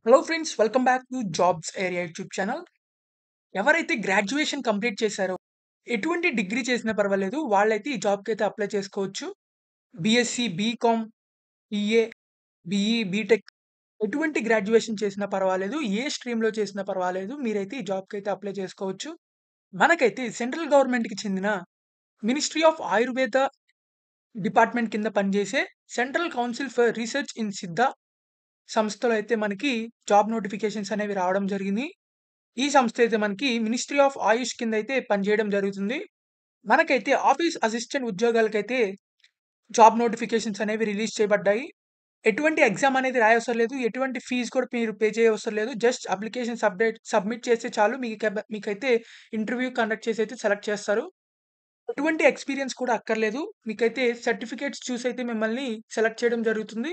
Hello friends, welcome back to jobs area YouTube channel. ఎవరైతే graduation complete చేశారో, ఎటువంటి degree చేసినా పర్వాలేదు. వాళ్ళైతే ఈ జాబ్‌కైతే అప్లై చేసుకోవచ్చు. BSc, BCom, EA, BE, BTech ఎటువంటి గ్రాడ్యుయేషన్ చేసినా పర్వాలేదు. ఏ స్ట్రీమ్‌లో చేసినా పర్వాలేదు. మీరైతే ఈ జాబ్‌కైతే అప్లై చేసుకోవచ్చు. మనకైతే సెంట్రల్ గవర్నమెంట్‌కి చెందిన మినిస్ట్రీ ఆఫ్ ఆయుర్వేద డిపార్ట్‌మెంట్ కింద పనిచేసే central council for research in సిద్ధ సంస్థలో అయితే మనకి జాబ్ నోటిఫికేషన్స్ అనేవి రావడం జరిగింది. ఈ సంస్థ అయితే మనకి మినిస్ట్రీ ఆఫ్ ఆయుష్ కింద అయితే పనిచేయడం జరుగుతుంది. మనకైతే ఆఫీస్ అసిస్టెంట్ ఉద్యోగాలకైతే జాబ్ నోటిఫికేషన్స్ అనేవి రిలీజ్ చేయబడ్డాయి. ఎటువంటి ఎగ్జామ్ అనేది రాయవసరం లేదు. ఎటువంటి ఫీజ్ కూడా మీరు పే చేయవసరం లేదు. జస్ట్ అప్లికేషన్స్ సబ్మిట్ చేస్తే చాలు. మీకైతే ఇంటర్వ్యూ కండక్ట్ చేసి అయితే సెలెక్ట్ చేస్తారు. ఎటువంటి ఎక్స్‌పీరియన్స్ కూడా అక్కర్లేదు. మీకైతే సర్టిఫికేట్స్ చూసైతే మిమ్మల్ని సెలెక్ట్ చేయడం జరుగుతుంది.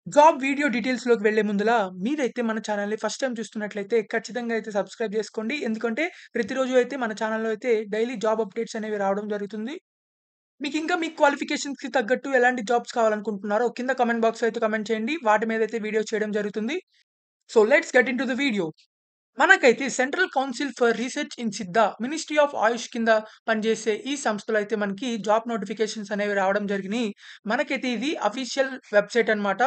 జాబ్ వీడియో డీటెయిల్స్‌లోకి వెళ్ళే ముందుల మీరైతే మన ఛానెల్‌ని ఫస్ట్ టైమ్ చూస్తున్నట్లయితే ఖచ్చితంగా అయితే సబ్స్క్రైబ్ చేసుకోండి. ఎందుకంటే ప్రతిరోజు అయితే మన ఛానెల్‌లో అయితే డైలీ జాబ్ అప్డేట్స్ అనేవి రావడం జరుగుతుంది. మీకింకా మీ క్వాలిఫికేషన్స్‌కి తగ్గట్టు ఎలాంటి జాబ్స్ కావాలనుకుంటున్నారో కింద కామెంట్ బాక్స్‌లో అయితే కామెంట్ చేయండి. వాటి మీద అయితే వీడియోస్ చేయడం జరుగుతుంది. So let's get into the video. మనకైతే central council for research in Siddha ministry of AYUSH కింద పనిచేసే ఈ సంస్థలో అయితే మనకి జాబ్ నోటిఫికేషన్స్ అనేవి రావడం జరిగినాయి. మనకైతే ఇది అఫీషియల్ వెబ్‌సైట్ అన్నమాట.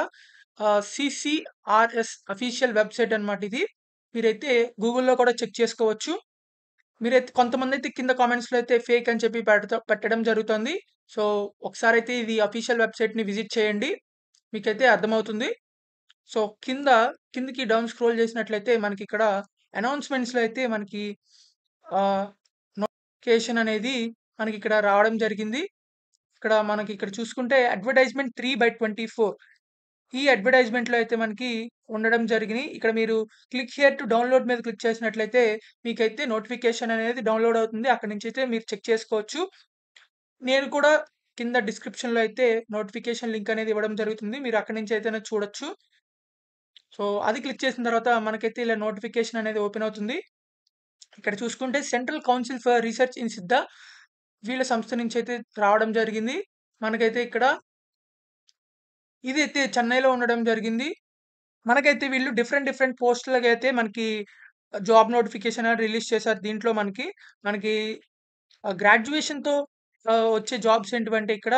సీసీఆర్ఎస్ అఫీషియల్ వెబ్‌సైట్ అన్నమాట ఇది. మీరైతే గూగుల్‌లో కూడా చెక్ చేసుకోవచ్చు. మీరైతే కొంతమందైతే కింద కామెంట్స్‌లో అయితే ఫేక్ అని చెప్పి పెట్టడం జరుగుతుంది. సో, ఒకసారైతే ఇది అఫీషియల్ వెబ్‌సైట్‌ని విజిట్ చేయండి. మీకైతే అర్థమవుతుంది. సో, కిందకి డౌన్ స్క్రోల్ చేసినట్లయితే మనకిక్కడ అనౌన్స్‌మెంట్స్‌లో అయితే మనకి ఆహ్, నోటిఫికేషన్ అనేది మనకిక్కడ రావడం జరిగింది. మనకిక్కడ చూసుకుంటే అడ్వర్టైజ్‌మెంట్ 3/24 ఈ అడ్వర్టైజ్‌మెంట్‌లో అయితే మనకి ఉండడం జరిగినియి. ఇక్కడ మీరు క్లిక్ హియర్ టు డౌన్‌లోడ్ మీద క్లిక్ చేసినట్లయితే మీకైతే నోటిఫికేషన్ అనేది డౌన్‌లోడ్ అవుతుంది. అక్కడి నుంచి అయితే మీరు చెక్ చేసుకోవచ్చు. నేను కూడా కింద డిస్క్రిప్షన్‌లో అయితే నోటిఫికేషన్ లింక్ అనేది ఇవ్వడం జరుగుతుంది. మీరు అక్కడి నుంచి అయితేనే చూడొచ్చు. సో, అది క్లిక్ చేసిన తర్వాత మనకైతే ఇలా నోటిఫికేషన్ అనేది ఓపెన్ అవుతుంది. ఇక్కడ చూసుకుంటే central council for research in సిద్ధ వీళ్ళ సంస్థ నుంచి అయితే రావడం జరిగింది. మనకైతే ఇక్కడ ఇదైతే చెన్నైలో ఉండడం జరిగింది. మనకైతే వీళ్ళు డిఫరెంట్ డిఫరెంట్ పోస్టులకైతే మనకి జాబ్ నోటిఫికేషన్ అనేది రిలీజ్ చేశారు. దీంట్లో మనకి గ్రాడ్యుయేషన్‌తో వచ్చే జాబ్స్ ఏంటివంటే ఇక్కడ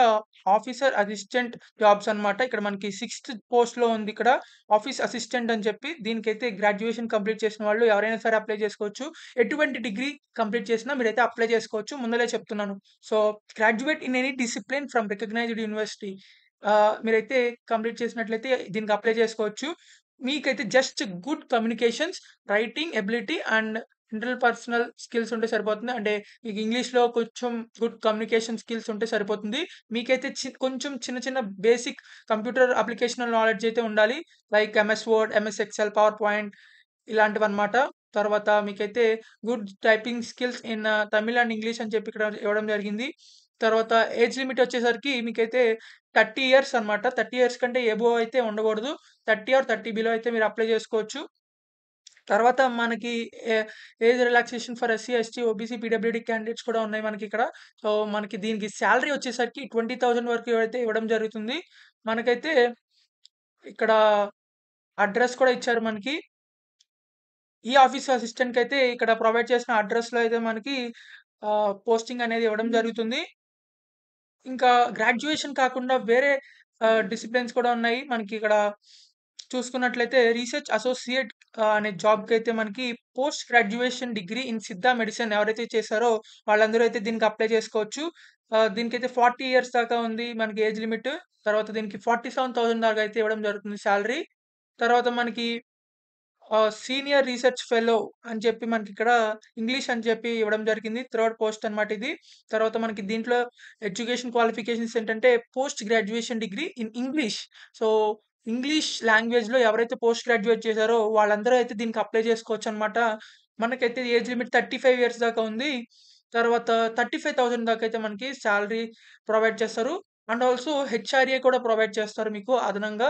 ఆఫీసర్ అసిస్టెంట్ జాబ్స్ అన్నమాట. ఇక్కడ మనకి సిక్స్త్ పోస్ట్‌లో ఉంది ఇక్కడ. ఆఫీస్ అసిస్టెంట్ అని చెప్పి. దీనికైతే గ్రాడ్యుయేషన్ కంప్లీట్ చేసిన వాళ్ళు ఎవరైనా సరే అప్లై చేసుకోవచ్చు. ఎటువంటి డిగ్రీ కంప్లీట్ చేసినా మీరైతే అప్లై చేసుకోవచ్చు. ముందలే చెప్తున్నాను. So, graduate in any discipline from recognised university. మీరైతే కంప్లీట్ చేసినట్లయితే దీనికి అప్లై చేసుకోవచ్చు. మీకైతే just good communications, writing ability and interpersonal skills ఉంటే సరిపోతుంది. అంటే మీకు ఇంగ్లీష్‌లో కొంచెం గుడ్ కమ్యూనికేషన్ స్కిల్స్ ఉంటే సరిపోతుంది. మీకైతే కొంచెం చిన్న చిన్న బేసిక్ కంప్యూటర్ అప్లికేషనల్ నాలెడ్జ్ అయితే ఉండాలి. Like MS Word, MS Excel, PowerPoint ఇలాంటివన్నమాట. తర్వాత మీకైతే good typing skills in Tamil and English అని చెప్పి ఇక్కడ ఇవ్వడం జరిగింది. తర్వాత ఏజ్ లిమిట్ వచ్చేసరికి మీకైతే 30 ఇయర్స్ అన్నమాట. 30 ఇయర్స్ కంటే అబోవ్ అయితే ఉండకూడదు. 30 ఆర్ 30 బిలో అయితే మీరు అప్లై చేసుకోవచ్చు. తర్వాత మనకి ఏ age relaxation for SC, ST, OBC, PWD candidates కూడా ఉన్నాయి మనకిక్కడ. సో, మనకి దీనికి సాలరీ వచ్చేసరికి 20,000 వరకు అయితే ఇవ్వడం జరుగుతుంది. మనకైతే ఇక్కడ అడ్రెస్ కూడా ఇచ్చారు మనకి. ఈ ఆఫీస్ అసిస్టెంట్‌కైతే ఇక్కడ ప్రొవైడ్ చేసిన అడ్రెస్‌లో అయితే మనకి పోస్టింగ్ అనేది ఇవ్వడం జరుగుతుంది. ఇంకా గ్రాడ్యుయేషన్ కాకుండా వేరే డిసిప్లిన్స్ కూడా ఉన్నాయి. మనకిక్కడ చూసుకున్నట్లయితే రీసెర్చ్ అసోసియేట్ అనే జాబ్‌కైతే మనకి పోస్ట్ గ్రాడ్యుయేషన్ డిగ్రీ ఇన్ సిద్ధ మెడిసిన్ ఎవరైతే చేశారో వాళ్ళందరూ అయితే దీనికి అప్లై చేసుకోవచ్చు. దీనికైతే 40 ఇయర్స్ దాకా ఉంది మనకి ఏజ్ లిమిట్. తర్వాత దీనికి 47,000 దాకా అయితే ఇవ్వడం జరుగుతుంది సాలరీ. తర్వాత మనకి సీనియర్ రీసెర్చ్ ఫెలో అని చెప్పి మనకిక్కడ ఇంగ్లీష్ అని చెప్పి ఇవ్వడం జరిగింది. థర్డ్ పోస్ట్ అన్నమాట ఇది. తర్వాత మనకి దీంట్లో ఎడ్యుకేషన్ క్వాలిఫికేషన్స్ ఏంటంటే post graduation degree in English. So, English లాంగ్వేజ్‌లో ఎవరైతే పోస్ట్ గ్రాడ్యుయేట్ చేశారో వాళ్ళందరూ అయితే దీనికి అప్లై చేసుకోవచ్చన్నమాట. మనకైతే ఏజ్ లిమిట్ 35 ఇయర్స్ దాకా ఉంది. తర్వాత 35,000 దాకా అయితే మనకి సాలరీ ప్రొవైడ్ చేస్తారు. అండ్ ఆల్సో హెచ్ఆర్ఏ కూడా ప్రొవైడ్ చేస్తారు మీకు అదనంగా.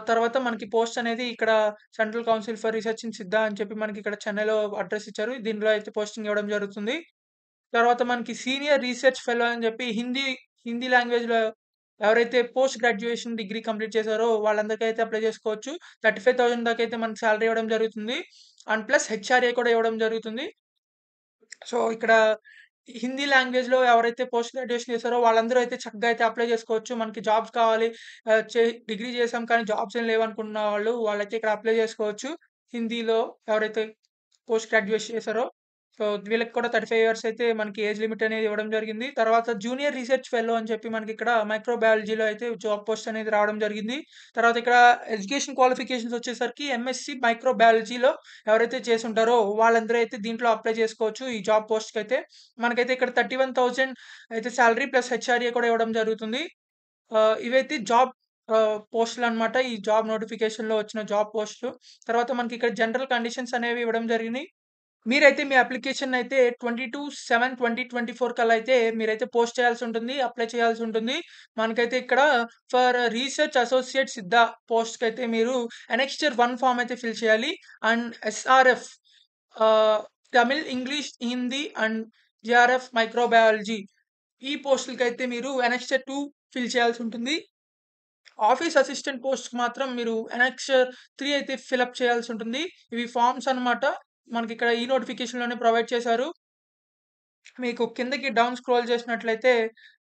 తర్వాత మనకి పోస్ట్ అనేది ఇక్కడ central council for research in సిద్ధ అని చెప్పి మనకిక్కడ చెన్నైలో అడ్రెస్ ఇచ్చారు. దీనిలో అయితే పోస్టింగ్ ఇవ్వడం జరుగుతుంది. తర్వాత మనకి సీనియర్ రీసెర్చ్ ఫెలో అని చెప్పి హిందీ లాంగ్వేజ్‌లో ఎవరైతే పోస్ట్ గ్రాడ్యుయేషన్ డిగ్రీ కంప్లీట్ చేశారో వాళ్ళందరికైతే అప్లై చేసుకోవచ్చు. 35,000 దాకైతే మనకు సాలరీ ఇవ్వడం జరుగుతుంది. అండ్ ప్లస్ హెచ్ఆర్ఏ కూడా ఇవ్వడం జరుగుతుంది. సో, ఇక్కడ హిందీ లాంగ్వేజ్‌లో ఎవరైతే పోస్ట్ గ్రాడ్యుయేషన్ చేసారో వాళ్ళందరూ అయితే చక్కగా అయితే అప్లై చేసుకోవచ్చు. మనకి జాబ్స్ కావాలి ఆహ్, చే డిగ్రీ చేసాం కానీ జాబ్స్ ఏం లేవనుకున్న వాళ్ళైతే ఇక్కడ అప్లై చేసుకోవచ్చు. హిందీలో ఎవరైతే పోస్ట్ గ్రాడ్యుయేషన్ చేసారో సో, వీళ్ళకి కూడా 35 ఇయర్స్ అయితే మనకి ఏజ్ లిమిట్ అనేది ఇవ్వడం జరిగింది. తర్వాత జూనియర్ రీసెర్చ్ ఫెలో అని చెప్పి మనకిక్కడ మైక్రోబయాలజీలో అయితే జాబ్ పోస్ట్ అనేది రావడం జరిగింది. తర్వాత ఇక్కడ ఎడ్యుకేషన్ క్వాలిఫికేషన్స్ వచ్చేసరికి ఎంఎస్‌సి మైక్రోబయాలజీలో ఎవరైతే చేసుంటారో వాళ్ళందరూ అయితే దీంట్లో అప్లై చేసుకోవచ్చు. ఈ జాబ్ పోస్ట్‌కైతే. మనకైతే ఇక్కడ 31,000 అయితే సాలరీ ప్లస్ హెచ్ఆర్ఏ కూడా ఇవ్వడం జరుగుతుంది. ఇవైతే జాబ్ పోస్టులనమాట. ఈ జాబ్ నోటిఫికేషన్‌లో వచ్చిన జాబ్ పోస్టులు. తర్వాత మనకిక్కడ జనరల్ కండిషన్స్ అనేవి ఇవ్వడం జరిగినియి. మీరైతే మీ అప్లికేషనయితే 22/7/2024 కల్లా అయితే మీరైతే పోస్ట్ చేయాల్సుంటుంది. అప్లై చేయాల్సుంటుంది. మనకైతే ఇక్కడ ఫర్ రీసెర్చ్ అసోసియేట్ సిద్ధ పోస్ట్‌కైతే మీరు అనెక్స్చర్ 1 ఫార్మ్ అయితే ఫిల్ చేయాలి. అండ్ ఎస్ఆర్ఎఫ్ ఆహ్, Tamil, English, Hindi and JRF microbiology ఈ పోస్టులకైతే మీరు అనెక్స్చర్ 2 ఫిల్ చేయాల్సుంటుంది. ఆఫీస్ అసిస్టెంట్ పోస్ట్‌కి మాత్రం మీరు అనెక్స్చర్ 3 అయితే ఫిలప్ చేయాల్సుంటుంది. ఇవి ఫార్మ్స్ అన్నమాట. మనకిక్కడ ఈ నోటిఫికేషన్‌లోనే ప్రొవైడ్ చేశారు. మీకు కిందకి డౌన్ స్క్రోల్ చేసినట్లయితే,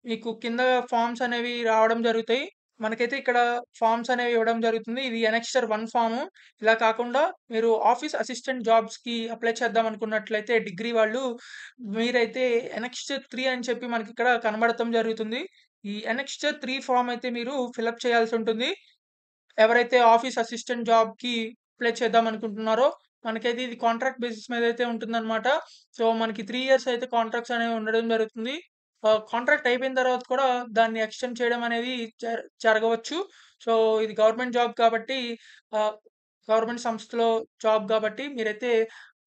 మీకు కింద ఫార్మ్స్ అనేవి రావడం జరుగుతాయి. మనకైతే ఇక్కడ ఫార్మ్స్ అనేవి ఇవ్వడం జరుగుతుంది. ఇది అనెక్స్చర్ 1 ఫార్ము. ఇలా కాకుండా మీరు ఆఫీస్ అసిస్టెంట్ జాబ్స్‌కి అప్లై చేద్దాం అనుకున్నట్లయితే డిగ్రీ వాళ్ళు, మీరైతే అనెక్స్చర్ 3 అని చెప్పి మనకిక్కడ కనబడతం జరుగుతుంది. ఈ అనెక్స్చర్ 3 ఫార్మ్ అయితే మీరు ఫిలప్ చేయాల్సుంటుంది. ఎవరైతే ఆఫీస్ అసిస్టెంట్ జాబ్‌కి అప్లై చేద్దాం అనుకుంటున్నారో, మనకైతే ఇది కాంట్రాక్ట్ బేసిస్ మీద అయితే ఉంటుందన్నమాట. సో, మనకి 3 ఇయర్స్ అయితే కాంట్రాక్ట్స్ అనేవి ఉండడం జరుగుతుంది. కాంట్రాక్ట్ అయిపోయిన తర్వాత కూడా దాన్ని ఎక్స్‌టెండ్ చేయడం అనేది జరగవచ్చు. సో, ఇది గవర్నమెంట్ జాబ్ కాబట్టి ఆహ్, గవర్నమెంట్ సంస్థలో జాబ్ కాబట్టి మీరైతే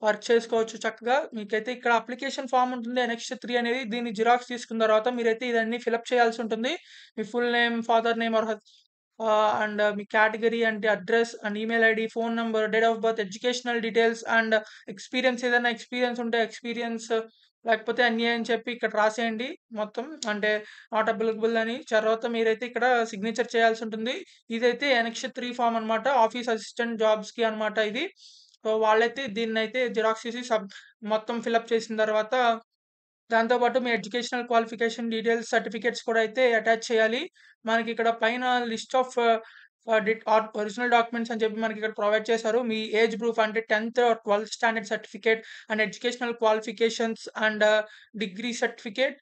వర్క్ చేసుకోవచ్చు చక్కగా. మీకైతే ఇక్కడ అప్లికేషన్ ఫార్మ్ ఉంటుంది. నెక్స్ట్ 3 అనేది దీన్ని జిరాక్స్ తీసుకున్న తర్వాత మీరైతే ఇదన్నీ ఫిలప్ చేయాల్సుంటుంది. మీ full name, father name or and మీ కేటగరీ అంటే address and email ID, phone number, date of birth, educational details and experience ఏదైనా ఎక్స్‌పీరియన్స్ ఉంటే ఎక్స్‌పీరియన్స్ లేకపోతే ఎన్‌ఏ అని చెప్పి ఇక్కడ రాసేయండి మొత్తం. అంటే నాట్ అప్లికబుల్ అని. తర్వాత మీరైతే ఇక్కడ సిగ్నేచర్ చేయాల్సుంటుంది. ఇదైతే అనెక్స్ 3 ఫార్మ్ అనమాట. ఆఫీస్ అసిస్టెంట్ జాబ్స్‌కి అనమాట ఇది. సో, వాళ్ళైతే దీన్నైతే జిరాక్స్ తీసి మొత్తం ఫిలప్ చేసిన తర్వాత దాంతో పాటు మీ ఎడ్యుకేషనల్ క్వాలిఫికేషన్ డీటెయిల్స్, సర్టిఫికేట్స్ కూడా అయితే అటాచ్ చేయాలి. మనకిక్కడ పైన లిస్ట్ ఆఫ్ ఒరిజినల్ డాక్యుమెంట్స్ అని చెప్పి మనకిక్కడ ప్రొవైడ్ చేశారు. మీ ఏజ్ ప్రూఫ్ అంటే 10థ్ are 12థ్ standard certificate and educational qualifications and degree certificate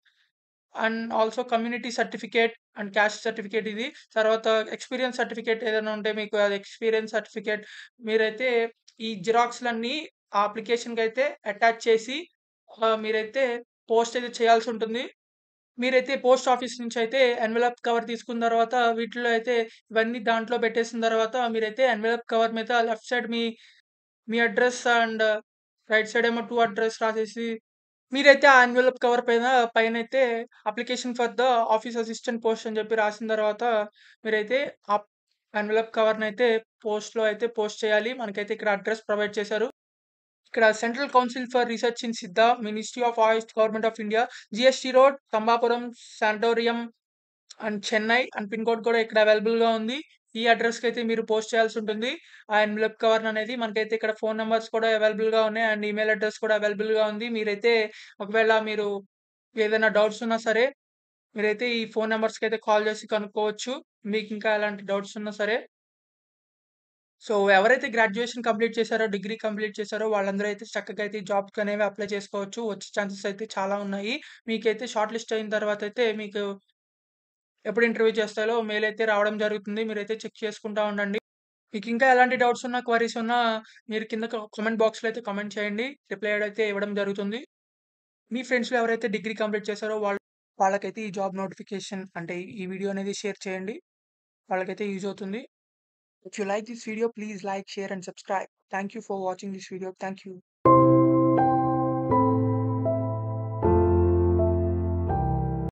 and also community certificate and caste certificate ఇది. తర్వాత ఎక్స్‌పీరియన్స్ సర్టిఫికేట్ ఏదైనా ఉంటే మీకు అది ఎక్స్‌పీరియన్స్ సర్టిఫికేట్ మీరైతే ఈ జిరాక్స్‌లన్నీ ఆ అప్లికేషన్‌కైతే అటాచ్ చేసి మీరైతే పోస్ట్ అయితే చేయాల్సుంటుంది. మీరైతే పోస్ట్ ఆఫీస్ నుంచయితే ఎన్వలప్ కవర్ తీసుకున్న తర్వాత వీటిలో అయితే ఇవన్నీ దాంట్లో పెట్టేసిన తర్వాత మీరైతే ఎన్వలప్ కవర్ మీద లెఫ్ట్ సైడ్ మీ అడ్రెస్ అండ్ రైట్ సైడ్ ఏమో 2 అడ్రెస్ రాసేసి మీరైతే ఆ ఎన్వలప్ కవర్ పైనైతే application for the office assistant post అని చెప్పి రాసిన తర్వాత మీరైతే ఆ ఎన్వలప్ కవర్‌నైతే పోస్ట్‌లో అయితే పోస్ట్ చేయాలి. మనకైతే ఇక్కడ అడ్రెస్ ప్రొవైడ్ చేశారు. ఇక్కడ central council for research in Siddha, ministry of oils, government of India, GST road, Thambapuram, sanatorium and Chennai and pin code కూడా ఇక్కడ అవైలబుల్‌గా ఉంది. ఈ అడ్రెస్‌కైతే మీరు పోస్ట్ చేయాల్సుంటుంది. ఆ ఎన్వలప్ కవర్ అనేది మనకైతే ఇక్కడ ఫోన్ నంబర్స్ కూడా అవైలబుల్‌గా ఉన్నాయి. అండ్ ఈమెయిల్ అడ్రెస్ కూడా అవైలబుల్‌గా ఉంది. మీరైతే ఒకవేళ మీరు ఏదైనా డౌట్స్ ఉన్నా సరే, మీరైతే ఈ ఫోన్ నంబర్స్‌కైతే కాల్ చేసి కనుక్కోవచ్చు. మీకింకా ఎలాంటి డౌట్స్ ఉన్నా సరే. సో, ఎవరైతే గ్రాడ్యుయేషన్ కంప్లీట్ చేశారో, డిగ్రీ కంప్లీట్ చేశారో వాళ్ళందరూ అయితే చక్కగా అయితే జాబ్స్‌కనేవి అప్లై చేసుకోవచ్చు. వచ్చే ఛాన్సెస్ అయితే చాలా ఉన్నాయి. మీకైతే షార్ట్ లిస్ట్ అయిన తర్వాతయితే మీకు ఎప్పుడు ఇంటర్వ్యూ చేస్తారో మెయిల్ అయితే రావడం జరుగుతుంది. మీరైతే చెక్ చేసుకుంటా ఉండండి. మీకింకా ఎలాంటి డౌట్స్ ఉన్నా, క్వరీస్ ఉన్నా మీరు కింద కామెంట్ బాక్స్‌లో అయితే కామెంట్ చేయండి. రిప్లై అయితే ఇవ్వడం జరుగుతుంది. మీ ఫ్రెండ్స్‌లో ఎవరైతే డిగ్రీ కంప్లీట్ చేశారో వాళ్ళకైతే ఈ జాబ్ నోటిఫికేషన్ అంటే ఈ వీడియో అనేది షేర్ చేయండి. వాళ్ళకైతే యూజ్ అవుతుంది. If you like this video, please like, share and subscribe. Thank you for watching this video. Thank you.